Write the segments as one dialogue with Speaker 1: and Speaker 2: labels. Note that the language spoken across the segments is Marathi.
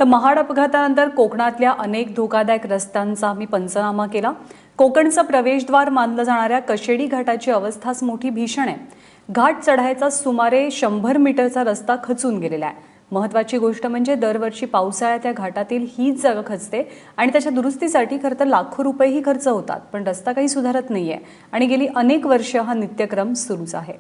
Speaker 1: तर महाड अपघातानंतर कोकणातल्या अनेक धोकादायक रस्त्यांचा आम्ही पंचनामा केला। कोकणचं प्रवेशद्वार मानलं जाणाऱ्या कशेडी घाटाची अवस्थाच मोठी भीषण आहे। घाट चढायचा सुमारे 100 मीटरचा रस्ता खचून गेलेला आहे। महत्त्वाची गोष्ट म्हणजे दरवर्षी पावसाळ्यात या घाटातील हीच जागा खचते आणि त्याच्या दुरुस्तीसाठी खरं तर लाखो रुपयेही खर्च होतात, पण रस्ता काही सुधारत नाहीये आणि गेली अनेक वर्ष हा नित्यक्रम सुरूच आहे।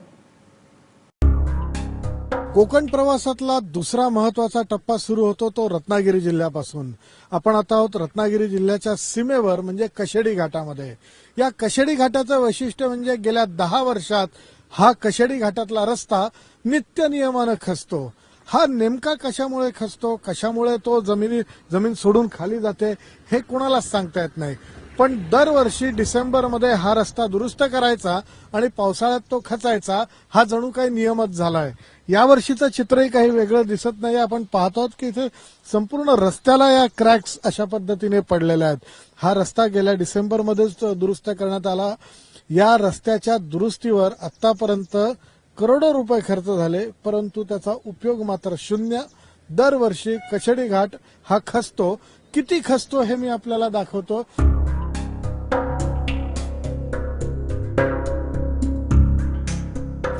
Speaker 2: कोकण प्रवासातला दुसरा महत्वाचा टप्पा सुरू होतो तो रत्नागिरी जिल्ह्यापासून। आपण आता आहोत रत्नागिरी जिल्ह्याच्या सीमेवर म्हणजे कशेडी घाटामध्ये। या कशेडी घाटाचं वैशिष्ट्य म्हणजे गेल्या 10 वर्षात हा कशेडी घाटातला रस्ता नित्य नियमानं खचतो। हा नेमका कशामुळे खचतो, कशामुळे तो जमीन सोडून खाली जाते हे कोणालाच सांगता येत नाही, पण दरवर्षी डिसेंबरमध्ये हा रस्ता दुरुस्त करायचा आणि पावसाळ्यात तो खचायचा हा जणू काही नियमच झालाय। यावर्षीचं चित्रही काही वेगळं दिसत नाही। आपण पाहतो की इथे संपूर्ण रस्त्याला या क्रॅक्स अशा पद्धतीने पडलेल्या आहेत। हा रस्ता गेल्या डिसेंबरमध्येच दुरुस्त करण्यात आला। या रस्त्याच्या दुरुस्तीवर आतापर्यंत करोडो रुपये खर्च झाले, परंतु त्याचा उपयोग मात्र शून्य। दरवर्षी कशेडी घाट हा खचतो। किती खचतो हे मी आपल्याला दाखवतो।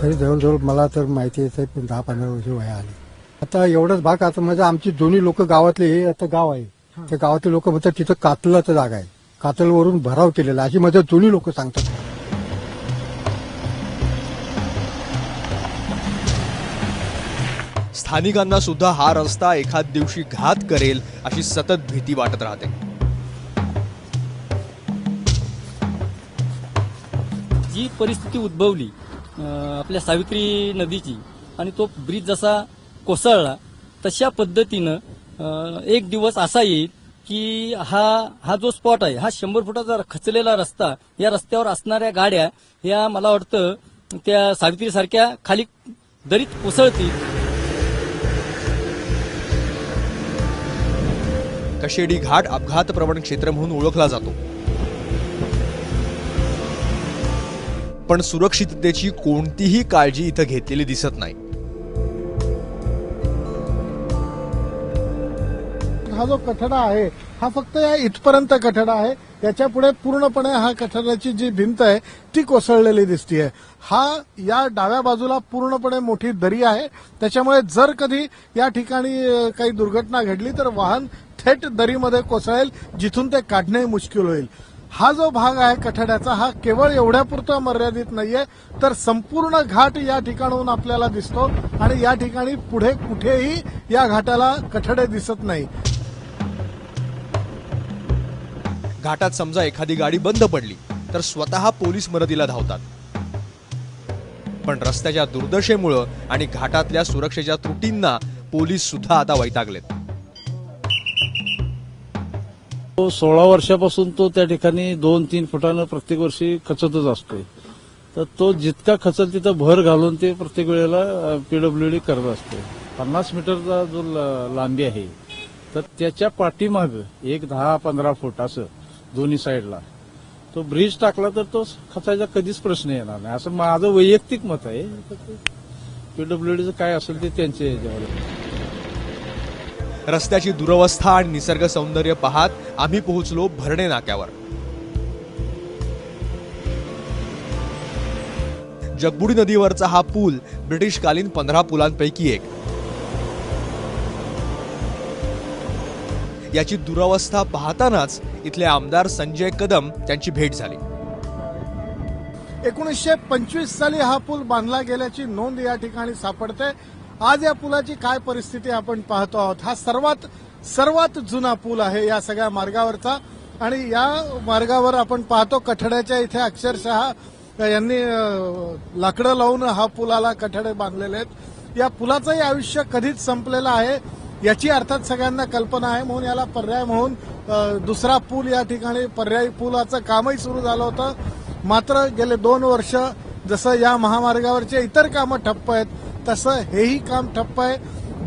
Speaker 3: तरी जवळजवळ मला तर माहिती आहे 10-15 वर्ष वय आली। आता एवढंच भाग आता म्हणजे आमची दोन्ही लोक गावातले, हे आता गाव आहे त्या गावातले लोक म्हणतात तिथं कातलाचं जागा आहे, कातलवरून भराव केलेला अशी माझ्या दोन्ही लोक सांगतात।
Speaker 4: स्थानिकांना सुद्धा हा रस्ता एखाद दिवशी घात करेल अशी सतत भीती वाटत राहते।
Speaker 5: जी परिस्थिती उद्भवली आपल्या सावित्री नदीची आणि तो ब्रिज जसा कोसळला तशा पद्धतीनं एक दिवस असा येईल की हा जो स्पॉट आहे हा 100 फुटाचा खचलेला रस्ता, या रस्त्यावर असणाऱ्या गाड्या या मला वाटतं त्या सावित्री सारख्या खाली दरीत कोसळतील।
Speaker 4: कशेडी घाट अपघात प्रवण क्षेत्र म्हणून ओळखला जातो, पण सुरक्षिततेची कोणतीही काळजी इथं घेतलेली दिसत नाही।
Speaker 2: हा जो कठडा आहे हा फक्त या इथपर्यंत कठडा आहे, याच्या पुढे पूर्णपणे हा कठड्याची जी भिंत आहे ती कोसळलेली दिसतीये। हा या डाव्या बाजूला पूर्णपणे मोठी दरी आहे, त्याच्यामुळे जर कधी या ठिकाणी काही दुर्घटना घडली तर वाहन थेट दरीमध्ये कोसळेल, जिथून ते काढणे मुश्किल होईल। हा जो भाग आहे कठड्याचा हा केवळ एवढ्यापुरता मर्यादित नाहीये, तर संपूर्ण घाट या ठिकाणाहून आपल्याला दिसतो आणि या ठिकाणी पुढे कुठेही या घाटाला कठडे दिसत नाही।
Speaker 4: घाटात समजा एखादी गाडी बंद पडली तर स्वतः पोलीस मदतीला धावतात, पण रस्त्याच्या दुर्दशेमुळे आणि घाटातल्या सुरक्षेच्या त्रुटींना पोलीस सुद्धा आता वैतागलेत।
Speaker 6: 16 वर्षापासून तो त्या ठिकाणी 2-3 फुटानं प्रत्येक वर्षी खचतच असतोय, तर तो जितका खचल तिथं भर घालून ते प्रत्येक वेळेला पीडब्ल्यूडी करत असते। 50 मीटरचा जो लांबी आहे तर त्याच्या पाठीमाग एक 10-15 फूट असं दोन्ही साईडला तो ब्रिज टाकला तर तो खचायचा कधीच प्रश्न येणार नाही, असं माझं वैयक्तिक मत आहे। पीडब्ल्यूडीचं काय असेल ते त्यांचे याच्यावर।
Speaker 4: रस्त्याची दुरवस्था आणि निसर्ग सौंदर्य पाहत आम्ही पोहोचलो भरणे नाक्यावर। जगबुडी नदीवरचा हा पूल ब्रिटिशकालीन 15 पुलांपैकी एक। याची दुरवस्था पाहतानाच इथले आमदार संजय कदम यांची भेट झाली।
Speaker 2: 1925 साली हा पूल बांधला गेल्याची नोंद या ठिकाणी सापडते। आज या पुलाची काय परिस्थिती आपण पाहतो आहोत। हा सर्वात जुना पूल आहे या सगळ्या मार्गावरचा आणि या मार्गावर आपण पाहतो कठड्याच्या इथे अक्षरशः यांनी लाकडं लावून हा पुलाला कठडे बांधलेले आहेत। या पुलाचंही आयुष्य कधीच संपलेलं आहे याची अर्थात सगळ्यांना कल्पना आहे, म्हणून याला पर्याय म्हणून दुसरा पूल या ठिकाणी पर्यायी पुलाचं कामही सुरू झालं होतं। मात्र गेले 2 वर्ष जसं या महामार्गावरचे इतर कामं ठप्प आहेत तसं हेही काम ठप्प आहे।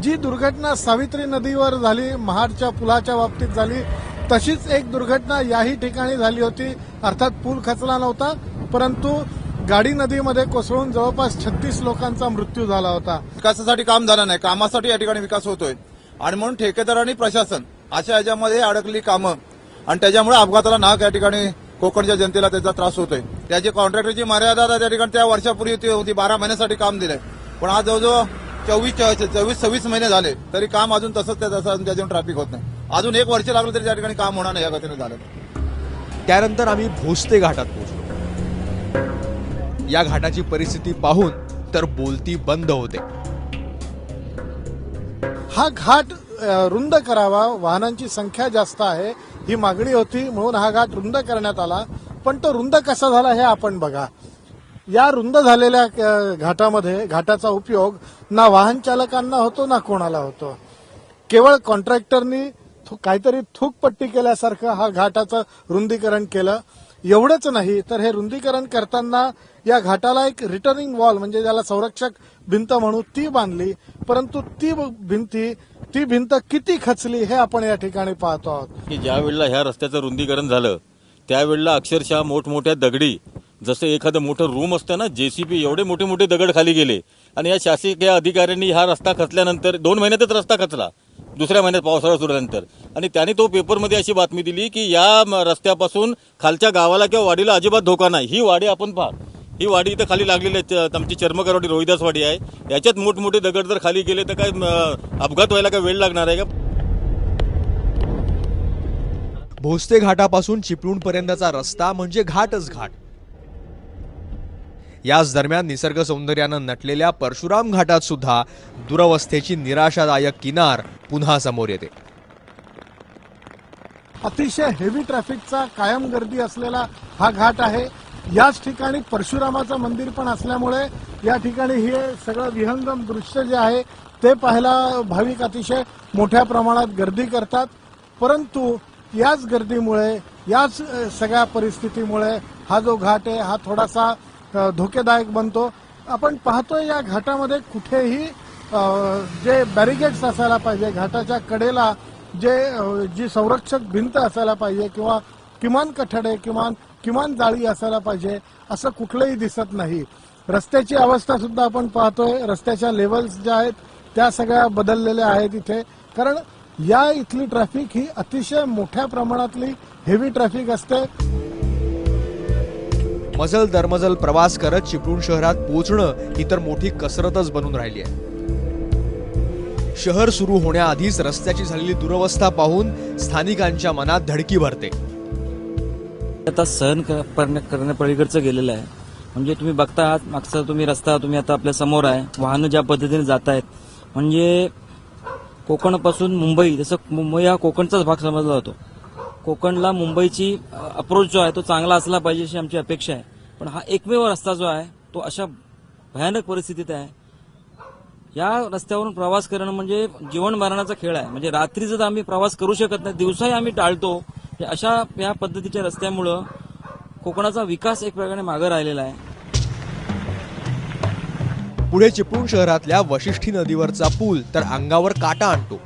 Speaker 2: जी दुर्घटना सावित्री नदीवर झाली, महाडच्या पुलाच्या बाबतीत झाली, तशीच एक दुर्घटना याही ठिकाणी झाली होती। अर्थात पूल खचला नव्हता, परंतु गाडी नदीमध्ये कोसळून जवळपास 36 लोकांचा मृत्यू झाला होता।
Speaker 7: विकासासाठी काम झालं नाही, कामासाठी या ठिकाणी विकास होतोय। आणि म्हणून ठेकेदार आणि प्रशासन अशा याच्यामध्ये अडकली कामं आणि त्याच्यामुळे अपघाताला नाक या ठिकाणी कोकणच्या जनतेला त्याचा त्रास होतोय. त्याची कॉन्ट्रॅक्टरची मर्यादा त्या ठिकाणी त्या वर्षापूर्वी ती होती, 12 महिन्यासाठी काम दिलंय, पण आज जवळजवळ 24-26 महिने झाले तरी काम अजून तसंच त्याच्यावर ट्रॅफिक होत नाही. अजून 1 वर्ष लागलं तरी त्या ठिकाणी काम होणार नाही या गतीने झालं.
Speaker 4: त्यानंतर आम्ही भोसते घाटात पोहोचलो. या घाटाची परिस्थिती पाहून तर बोलती बंद होते.
Speaker 2: हा घाट रुंद करावा, वाहनांची संख्या जास्त आहे ही मागणी होती, म्हणून हा घाट रुंद करण्यात आला. पण तो रुंद कसा झाला हे आपण बघा. या रुंद झालेल्या घाटामध्ये घाटाचा उपयोग ना वाहन चालकांना होतो ना कोणाला होतो. केवळ कॉन्ट्रॅक्टरनी काहीतरी थूकपट्टी केल्यासारखं हा घाटाचं रुंदीकरण केलं. एवढंच नाही तर हे रुंदीकरण करताना या घाटाला एक रिटर्निंग वॉल म्हणजे ज्याला संरक्षक भिंत म्हणू ती बांधली, परंतु ती भिंत किती खचली हे आपण या ठिकाणी पाहतो आहोत.
Speaker 8: की ज्या वेळेला ह्या रस्त्याचं रुंदीकरण झालं त्यावेळेला अक्षरशः मोठमोठ्या दगडी, जसं एखादं मोठं रूम असतं ना, जेसीबी एवढे मोठे मोठे दगड खाली गेले आणि या शासकीय अधिकाऱ्यांनी हा रस्ता खचल्यानंतर 2 महिन्यातच रस्ता खचला, दुसऱ्या महिन्यात पावसाळा सुरू झाल्यानंतर. आणि त्याने तो पेपरमध्ये अशी बातमी दिली की या रस्त्यापासून खालच्या गावाला किंवा वाडीला अजिबात धोका नाही. ही वाडी आपण पहा, ही वाडी इथं खाली लागलेली आहे, आमची चर्मकारवाडी रोहिदास वाडी आहे. याच्यात मोठमोठे दगड जर खाली गेले तर काय अपघात व्हायला काय वेळ लागणार आहे का?
Speaker 4: भोसते घाटापासून चिपळूणपर्यंतचा रस्ता म्हणजे घाटच घाट. याच दरम्यान निसर्ग सौंदर्यानं नटलेल्या परशुराम घाटात सुद्धा दुरवस्थेची निराशादायक किनार पुन्हा समोर येते.
Speaker 2: अतिशय हेवी ट्रॅफिकचा कायम गर्दी असलेला हा घाट आहे. याच ठिकाणी परशुरामाचं मंदिर पण असल्यामुळे या ठिकाणी हे सगळं विहंगम दृश्य जे आहे ते पाहायला भाविक अतिशय मोठ्या प्रमाणात गर्दी करतात. परंतु याच गर्दीमुळे, याच सगळ्या परिस्थितीमुळे हा जो घाट आहे हा थोडासा धोकेदायक बनतो. आपण पाहतोय या घाटामध्ये कुठेही जे बॅरिकेड्स असायला पाहिजे, घाटाच्या कडेला जी संरक्षक भिंत असायला पाहिजे किंवा किमान कठडे किमान जाळी असायला पाहिजे, असं कुठलंही दिसत नाही. रस्त्याची अवस्था सुद्धा आपण पाहतोय, रस्त्याच्या लेवल्स ज्या आहेत त्या सगळ्या बदललेल्या आहेत इथे. कारण या इथली ट्रॅफिक ही अतिशय मोठ्या प्रमाणातली हेवी ट्रॅफिक असते.
Speaker 4: मजल दरमजल प्रवास करत चिपळूण शहरात पोहोचणं ही तर मोठी कसरतच बनून राहिली आहे. शहर सुरू होण्याआधीच रस्त्याची झालेली दुरवस्था पाहून स्थानिकांच्या मनात धडकी भरते.
Speaker 5: आता सहन करण्यापलीकडचं गेलेलं आहे. म्हणजे तुम्ही बघता आहात मागचा तुम्ही रस्ता तुम्ही आता आपल्या समोर आहे, वाहनं ज्या पद्धतीने जात आहेत. म्हणजे कोकणपासून मुंबई, जसं मुंबई हा कोकणचाच भाग समजला जातो, कोकणला मुंबईची अप्रोच जो आहे तो चांगला असला पाहिजे अशी आमची अपेक्षा आहे. पण हा एकमेव रस्ता जो आहे तो अशा भयानक परिस्थितीत आहे. या रस्त्यावरून प्रवास करणं म्हणजे जीवन मरणाचा खेळ आहे. म्हणजे रात्री जर आम्ही प्रवास करू शकत नाही, दिवसाही आम्ही टाळतो. अशा या पद्धतीच्या रस्त्यामुळं कोकणाचा विकास एक प्रकारे मागे राहिलेला आहे.
Speaker 4: पुढे चिपळूण शहरातल्या वशिष्ठी नदीवरचा पूल तर अंगावर काटा आणतो.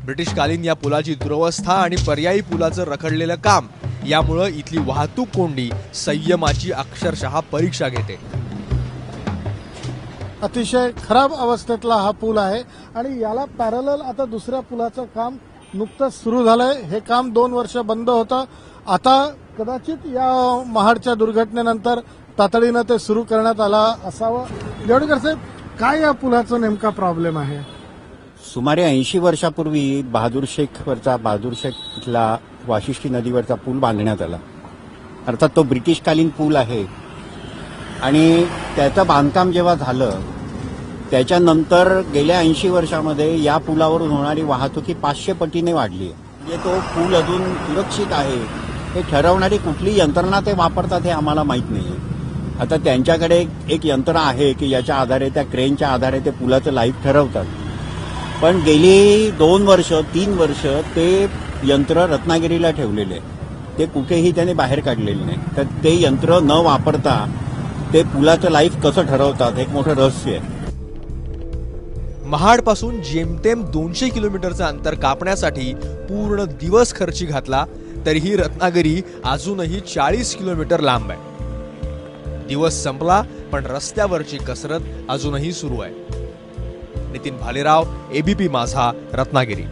Speaker 4: ब्रिटिशकालीन या पुलाची दुरवस्था आणि पर्यायी पुलाचं रखडलेलं काम यामुळं इथली वाहतूक कोंडी संयमाची अक्षरशः परीक्षा घेते.
Speaker 2: अतिशय खराब अवस्थेतला हा पूल आहे आणि याला पॅरलल आता दुसऱ्या पुलाचं काम नुकतंच सुरू झालंय. हे काम 2 वर्ष बंद होतं. आता कदाचित या महाडच्या दुर्घटनेनंतर तातडीनं ते सुरू करण्यात आलं असावं. देवडकर साहेब, काय या पुलाचा नेमका प्रॉब्लेम आहे?
Speaker 9: सुमारे 80 वर्षापूर्वी बहादूर शेख इथला वाशिष्ठी नदीवरचा पूल बांधण्यात आला. अर्थात तो ब्रिटिशकालीन पूल आहे आणि त्याचं बांधकाम जेव्हा झालं त्याच्यानंतर गेल्या 80 वर्षामध्ये या पुलावरून होणारी वाहतुकी 500 पटीने वाढली आहे. म्हणजे तो पूल अजून सुरक्षित आहे हे ठरवणारी कुठली यंत्रणा ते वापरतात हे आम्हाला माहीत नाही. आता त्यांच्याकडे एक यंत्र आहे की याच्या आधारे, त्या क्रेनच्या आधारे ते पुलाचं लाईफ ठरवतात. पण गेली 2-3 वर्ष ते यंत्र रत्नागिरीला ठेवलेले आहे. ते कुठेही त्याने बाहेर काढलेले नाही. तर ते यंत्र न वापरता ते पुलाचं लाईफ कसं ठरवतात एक मोठं रहस्य आहे.
Speaker 4: महाडपासून जेमतेम 200 किलोमीटरचं अंतर कापण्यासाठी पूर्ण दिवस खर्ची घातला तरीही रत्नागिरी अजूनही 40 किलोमीटर लांब आहे. दिवस संपला पण रस्त्यावरची कसरत अजूनही सुरू आहे. नितीन भालेराव, एबीपी माझा, रत्नागिरी.